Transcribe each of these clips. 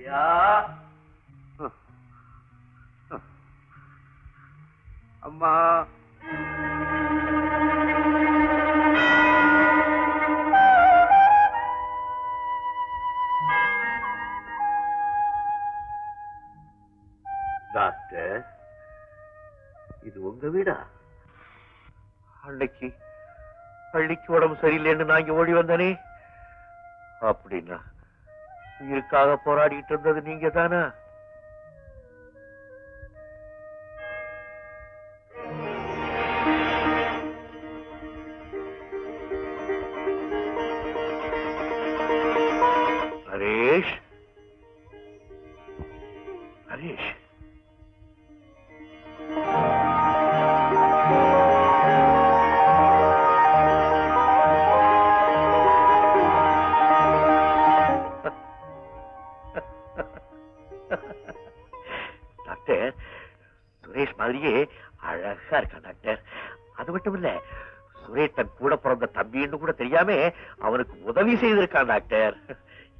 ஐயா அம்மா டாக்டர் இது உங்க வீடா? அன்னைக்கு பள்ளிக்கு உடம்பு சரியில்லைன்னு நான் இங்க ஓடி வந்தனே, அப்படின்னா உயிருக்காக போராடிட்டு இருந்தது நீங்க தானா? நரேஷ், நரேஷ், டாக்டர் சுரேஷ் மாதிரியே அழகா இருக்கா டாக்டர். அது மட்டும் இல்ல, சுரேஷ் தன் கூட பிறந்த தம்பின்னு கூட தெரியாம அவனுக்கு உதவி செய்திருக்கான் டாக்டர்.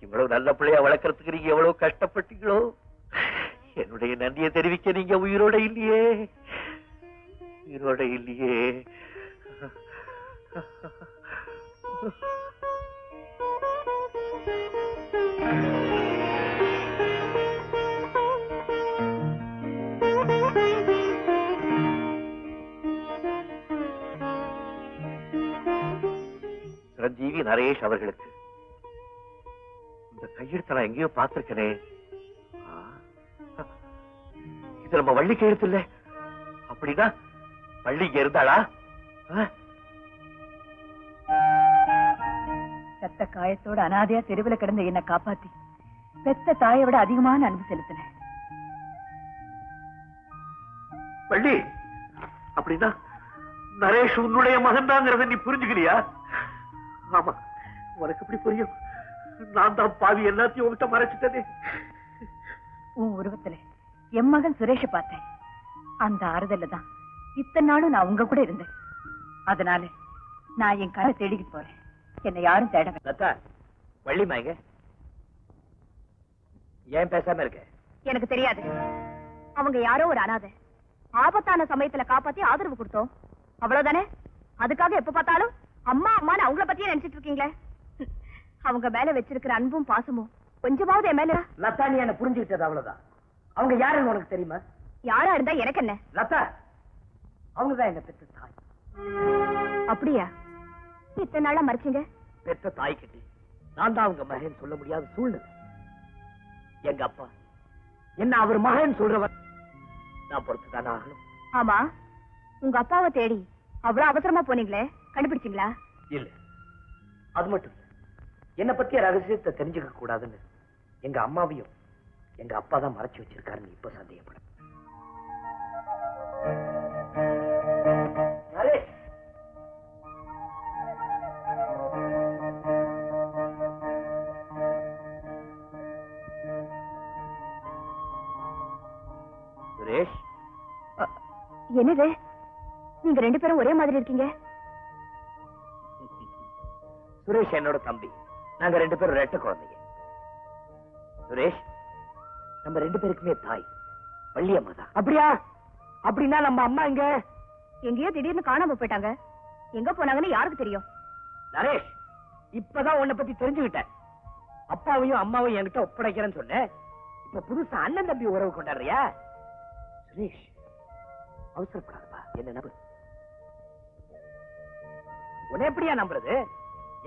இவ்வளவு நல்ல பிள்ளையா வளர்க்கறதுக்கு நீங்க எவ்வளவு கஷ்டப்பட்டீங்களோ, என்னுடைய நன்றியை தெரிவிக்க நீங்க உயிரோட இல்லையே, உயிரோட இல்லையே. சிரஞ்சீவி நரேஷ் அவர்களுக்கு இந்த கையெழுத்தை நான் எங்கேயோ பார்த்திருக்கனே. இது நம்ம வள்ளி கையெழுத்து இல்ல? அப்படின்னா வள்ளி இங்க இருந்தாளா? ரத்த காயத்தோட அனாதையா தெருவில் கிடந்த என்னை காப்பாத்தி பெத்த தாயை விட அதிகமான அன்பு செலுத்தினேன். வள்ளி, அப்படின்னா நரேஷ் உன்னுடைய மகன் தாங்கிறத நீ புரிஞ்சுக்கிறியா? ஆமா, உனக்கு எப்படி புரியும்? நான் தான் பாவி, எல்லாத்தையும் உன்கிட்ட மறைச்சிட்டதே. உன் உருவத்துல என் மகன் சுரேஷ பார்த்தேன். அந்த ஆறுதல்ல தான் இத்தனை நாளும் நான் உங்க கூட இருந்தேன். அதனால நான் என் கண்ணை தேடிக்கிட்டு போறேன். என்னை யாரும் தேட வேண்டாம். வள்ளி மாங்க ஏன் பேசாம இருக்க? எனக்கு தெரியாது. அவங்க யாரோ ஒரு அனாதை, ஆபத்தான சமயத்துல காப்பாத்தி ஆதரவு கொடுத்தோம், அவ்வளவுதானே. அதுக்காக எப்ப பார்த்தாலும் அம்மா அம்மான்னு அவங்கள பத்தியே நினைச்சிட்டு இருக்கீங்களே. அவங்க மேல வச்சிருக்கிற அன்பும் பாசமும் கொஞ்சமாவது என் மேல. லதா, நீ என்ன புரிஞ்சுக்கிட்டது அவ்வளவுதான். அவங்க யாருன்னு உனக்கு தெரியுமா? யாரா இருந்தா எனக்கு என்ன? லதா, அவங்கதான் என்ன பெற்ற தாய். அப்படியா? இத்தனை நாளா மறைச்சிங்க? பெற்ற தாய் கிட்ட நான் தான் அவங்க மகன் சொல்ல முடியாத சூழ்நிலை. எங்க அப்பா என்ன அவர் மகன் சொல்றவர் நான் பொறுத்துதானே ஆகணும். ஆமா, உங்க அப்பாவை தேடி அவ்வளவு அவசரமா போனீங்களே, கண்டுபிடிச்சீங்களா? இல்ல, அது மட்டும் இல்ல, என்ன பத்திய ரகசியத்தை தெரிஞ்சுக்க கூடாதுன்னு எங்க அம்மாவையும் எங்க அப்பா தான் மறைச்சு வச்சிருக்காருன்னு இப்ப சந்தேகப்பட. சுரேஷ், என்னது நீங்க ரெண்டு பேரும் ஒரே மாதிரி இருக்கீங்க? சுரேஷ் என்னோட தம்பி, நாங்க ரெண்டு பேரும் ரெட்ட குழந்தைங்க. சுரேஷ் நம்ம ரெண்டு பேருக்குமே தாய் வள்ளி அம்மா தான். அப்படியா? அப்படின்னா நம்ம அம்மா எங்க? எங்கேயோ திடீர்னு காணாம போயிட்டாங்க. எங்க போனாங்கன்னு யாருக்கு தெரியும்? நரேஷ், இப்பதான் உன்னை பத்தி தெரிஞ்சுக்கிட்டேன். அப்பாவையும் அம்மாவையும் என்கிட்ட ஒப்படைக்கிறேன்னு சொன்னேன். இப்ப புதுசா அண்ணன் தம்பி உறவு கொண்டாடுறியா? சுரேஷ், அவசரப்படாதப்பா, என்ன நம்பு. உன்னை எப்படியா நம்புறது?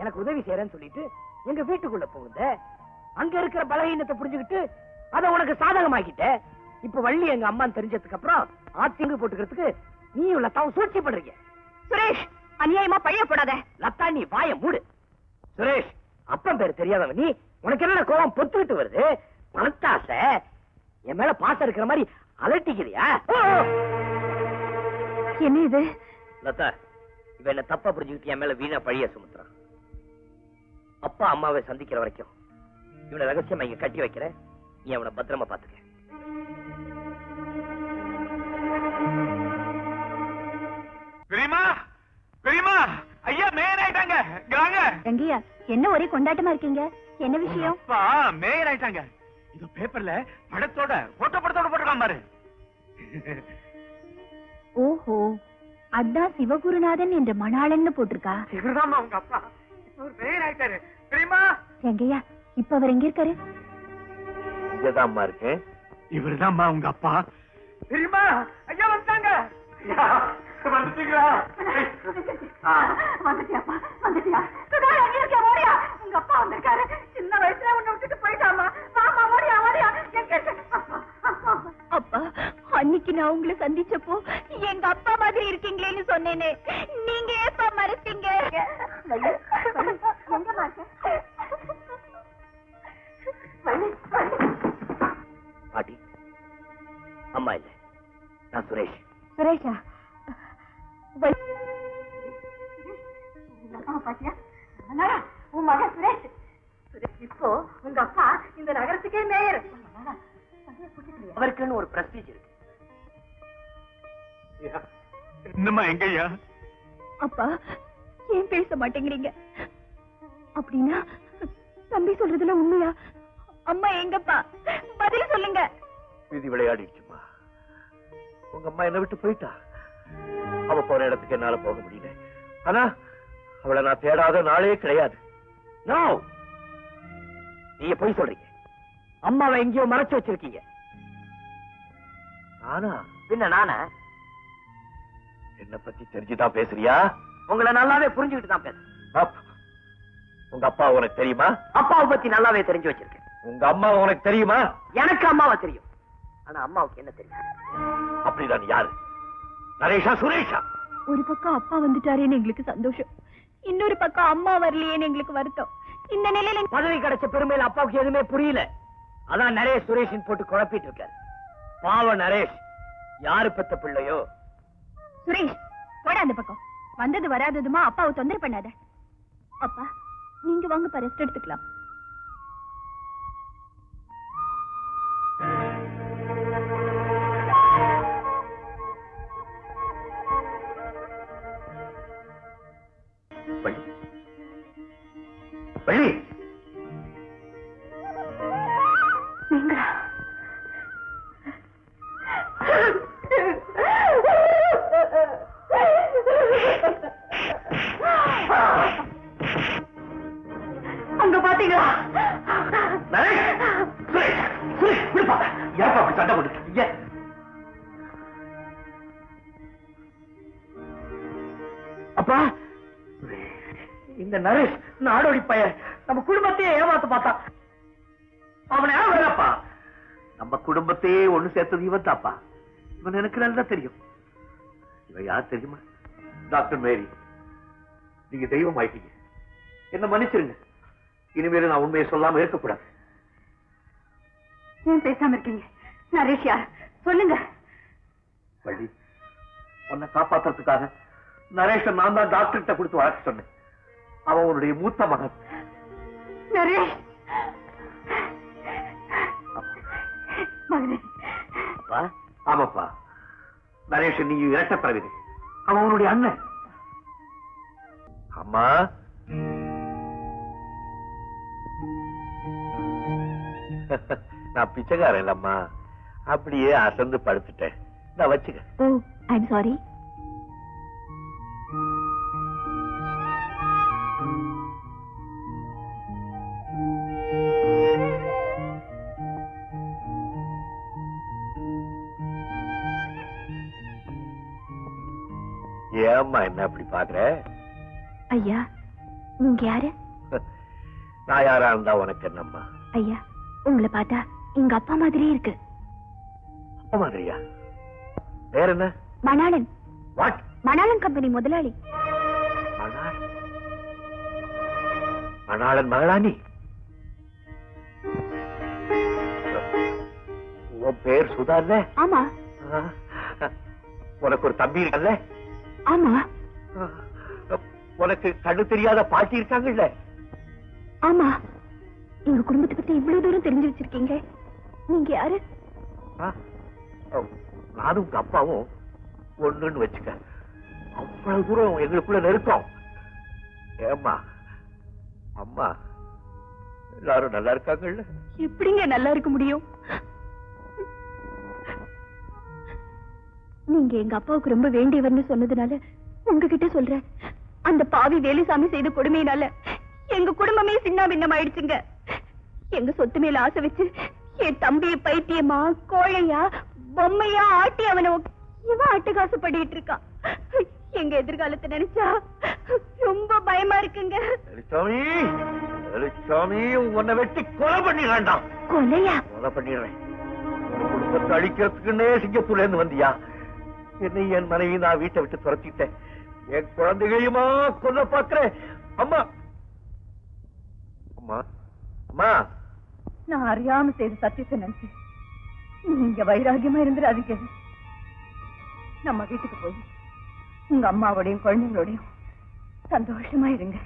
எனக்கு உதவி செய்யறேன்னு சொல்லிட்டு எங்க வீட்டுக்குள்ள போகுந்த, அங்க இருக்கிற பலகீனத்தை புரிஞ்சுக்கிட்டு அதை உனக்கு சாதகமாக்கிட்ட. இப்ப வள்ளி எங்க அம்மான்னு தெரிஞ்சதுக்கு அப்புறம் ஆத்திங்கு போட்டுக்கிறதுக்கு நீயும் லதாவும் சூழ்ச்சி பண்றீங்க. சுரேஷ், அநியாயமா பழைய போடாத. லதா, நீ வாய மூடு. சுரேஷ், அப்பன் பேர் தெரியாதவன் நீ. உனக்கு என்ன கோபம் பொத்துக்கிட்டு வருது? பணத்தாசை என் மேல பாசம் இருக்கிற மாதிரி அலட்டிக்கிறியா? என்ன இது? லதா, இவ என்ன தப்பா புரிஞ்சுக்கிட்டு என் மேல வீணா பழிய சுமத்துறான். அப்பா அம்மாவை சந்திக்கிற வரைக்கும் இவனை ரகசியமா இங்க கட்டி வைக்கிற. நீ அவனை பத்திரமா பாத்துக்க. பெரியமா, பெரியமா, ஐயா மேயர் ஆயிட்டாங்க. ரங்கியா, என்ன ஒரே கொண்டாட்டமா இருக்கீங்க? என்ன விஷயம்? அப்பா மேயர் ஆயிட்டாங்க. இது பேப்பர்ல படத்தோட போட்டோ படத்தோட போட்டிருக்கான் பாரு. ஓஹோ, அதான் சிவகுருநாதன் என்ற மணாளன்னு போட்டிருக்கா. இவர்தான் அவங்க அப்பா. ஒரு பெரிய ஆயிட்டாரு தெரியுமா? எங்கய்யா இப்ப அவர் எங்க இருக்காரு? இங்கதான் அம்மா இருக்கேன். இவர்தான் உங்க அப்பா தெரியுமா? ஐயா வந்துட்டாங்க. வந்துட்டீங்களா? வந்துட்டியாப்பா, வந்துட்டியா? சுதா, எங்க இருக்க? ஓடியா, உங்க அப்பா வந்திருக்காரு. சின்ன வயசுல உன்னை விட்டுட்டு போயிட்டாமா. வாமா, ஓடியா, ஓடியா. எங்க இருக்க? அப்பா, அன்னைக்கு நான் உங்களை சந்திச்சப்போ எங்க அப்பா மாதிரி இருக்கீங்களேன்னு சொன்னேனே, நீங்க எப்ப மறைச்சீங்க? எங்கம்மா இருக்க? பாட்டி, அம்மா இல்ல, நான் சுரேஷ். சுரேஷா? பாத்தியா, உன் மகன் சுரேஷ். இப்போ உங்க அப்பா இந்த நகரத்துக்கே மேயர். அவருக்குன்னு ஒரு பிரஸ்டீஜ் இருக்கு. என்னம்மா எங்கய்யா? அப்பா, ஏன் பேச மாட்டேங்கிறீங்க? அப்படின்னா தம்பி சொல்றதுல உண்மையா? அம்மா எங்கப்பா? பதில் சொல்லுங்க. விதி விளையாடிடுச்சுமா. உங்க அம்மா என்ன விட்டு போயிட்டா. அவ போற இடத்துக்கு என்னால போக முடியல. ஆனா அவளை நான் தேடாத நாளே கிடையாது. நோ, நீங்க போய் சொல்றீங்க. அம்மாவை எங்கேயோ மறைச்சு வச்சிருக்கீங்க. நானா? பின்ன நானா? என்ன பத்தி தெரிஞ்சுதான் பேசுறியா? உங்களை நல்லாவே புரிஞ்சுக்கிட்டு தான் பேசுறேன். அப், உங்க அப்பா உனக்கு தெரியுமா? அப்பாவை பத்தி நல்லாவே தெரிஞ்சு வச்சிருக்கேன். உங்க அம்மா உனக்கு தெரியுமா? எனக்கு அம்மாவை தெரியும். ஆனா அம்மாவுக்கு என்ன தெரியும்? அப்படிதான் யாரு? நரேஷா, சுரேஷா? ஒரு பக்கம் அப்பா வந்துட்டாரேன்னு எங்களுக்கு சந்தோஷம், இன்னொரு பக்கம் அம்மா வரலையேன்னு எங்களுக்கு வருத்தம். இந்த நிலையில பதவி கிடைச்ச பெருமையில அப்பாவுக்கு எதுவுமே புரியல. அதான் நரேஷ் சுரேஷன் போட்டு குழப்பிட்டு இருக்காரு. பாவ நரேஷ் யாரு பெத்த பிள்ளையோ. சுரேஷ், போட அந்த பக்கம். வந்தது வராததுமா அப்பாவை தொந்தரவு பண்ணாத. அப்பா, நீங்க வாங்கப்பா, ரெஸ்ட் எடுத்துக்கலாம். வள்ளி, வள்ளி, நீங்களா? அங்க பாத்தீங்களா? நரேஷ், சுரேஷ், சுரேஷ், விடுப்பா. ஏப்பா அப்படி சண்டை போட்டு? அப்பா, இந்த நரேஷ் நாடோடி பையன் நம்ம குடும்பத்தையே ஏமாத்த பார்த்தான். அவனை யாரும் வேணாப்பா. நம்ம குடும்பத்தையே ஒண்ணு சேர்த்தது இவன் தாப்பா. இவன் எனக்கு நல்லா தெரியும். இவன் யார் தெரியுமா? Doctor Mary. நீங்க தெய்வம் ஆயிட்டீங்க. என்ன மன்னிச்சிருங்க. இனிமேல் நான் உண்மையை சொல்லாம இருக்கக்கூடாது. ஏன் பேசாம இருக்கீங்க? நரேஷ் யார்? சொல்லுங்க. வள்ளி, உன்னை காப்பாத்துறதுக்காக நரேஷன் நான் தான் டாக்டர்கிட்ட கொடுத்து வளர்க்க சொன்னேன். அவன் உன்னுடைய மூத்த மகன். நரேஷ் மகனே. அப்பா, ஆமாப்பா, நரேஷன் நீ இரட்ட பிறவி. அவன் உன்னுடைய அண்ணன். அம்மா, நான் பிச்சைக்காரன் இல்லம்மா. அப்படியே அசந்து படுத்துட்டேன். நான் வச்சுக்க. ஓ, ஐம் சாரி. ஏம்மா என்ன அப்படி பாக்குற? ஐயா, நீங்க யாரு? நான் யாரா இருந்தா உனக்கு என்னம்மா? ஐயா, உங்களை பார்த்தா எங்க அப்பா மாதிரியே இருக்கு. அப்ப மாதிரியா? வேற என்ன? மணாளன். வாட்? மணாளன் கம்பெனி முதலாளி. மணாளன் மகளா நீ? உன் பேர் சுதா இல்ல? ஆமா. உனக்கு ஒரு தம்பி இருக்கல்ல? ஆமா. உனக்கு கண்ணு தெரியாத பாட்டி இருக்காங்கல்ல? ஆமா. எங்க குடும்பத்தை பத்தி இவ்வளவு தூரம் தெரிஞ்சு வச்சிருக்கீங்க. நீங்க யாரு? நானும் உங்க அப்பாவும் ஒண்ணுன்னு வச்சுக்க. அவ்வளவு தூரம் எங்களுக்குள்ள நெருக்கம். ஏம்மா, அம்மா எல்லாரும் நல்லா இருக்காங்கல்ல? எப்படிங்க நல்லா இருக்க முடியும்? நீங்க எங்க அப்பாவுக்கு ரொம்ப வேண்டியவர்னு சொன்னதுனால உங்ககிட்ட சொல்றேன். அந்த பாவி வேலுசாமி செய்த கொடுமையினால எங்க குடும்பமே சின்ன பின்னம் ஆயிடுச்சுங்க. எங்க சொத்து மேல ஆசை வச்சு என் தம்பிய பைத்தியமா கோழையா பொம்மையா ஆட்டி அவனை இவன் அட்டகாசப்படிட்டு இருக்கான். எங்க எதிர்காலத்தை நினைச்சா ரொம்ப பயமா இருக்குங்க. வேலுசாமி, உன்னை வெட்டி கொலை பண்ணிடலாம். கொலையா? கொலை பண்ணிடுறேன். குடும்பத்தை அழிக்கிறதுக்குன்னே சிங்கப்பூர்ல இருந்து வந்தியா? என்னை என் மனைவி நான் வீட்டை விட்டு துரத்திட்டேன். என் குழந்தைகளையுமா கொல்ல பாக்குறேன். அம்மா அம்மா அம்மா, நான் அறியாம செய்த சத்தியத்தை நினைச்சு நீங்க வைராகியமா இருந்துடாதீங்க. நம்ம வீட்டுக்கு போய் உங்க அம்மாவோடையும் குழந்தைங்களோடையும் சந்தோஷமா இருங்க.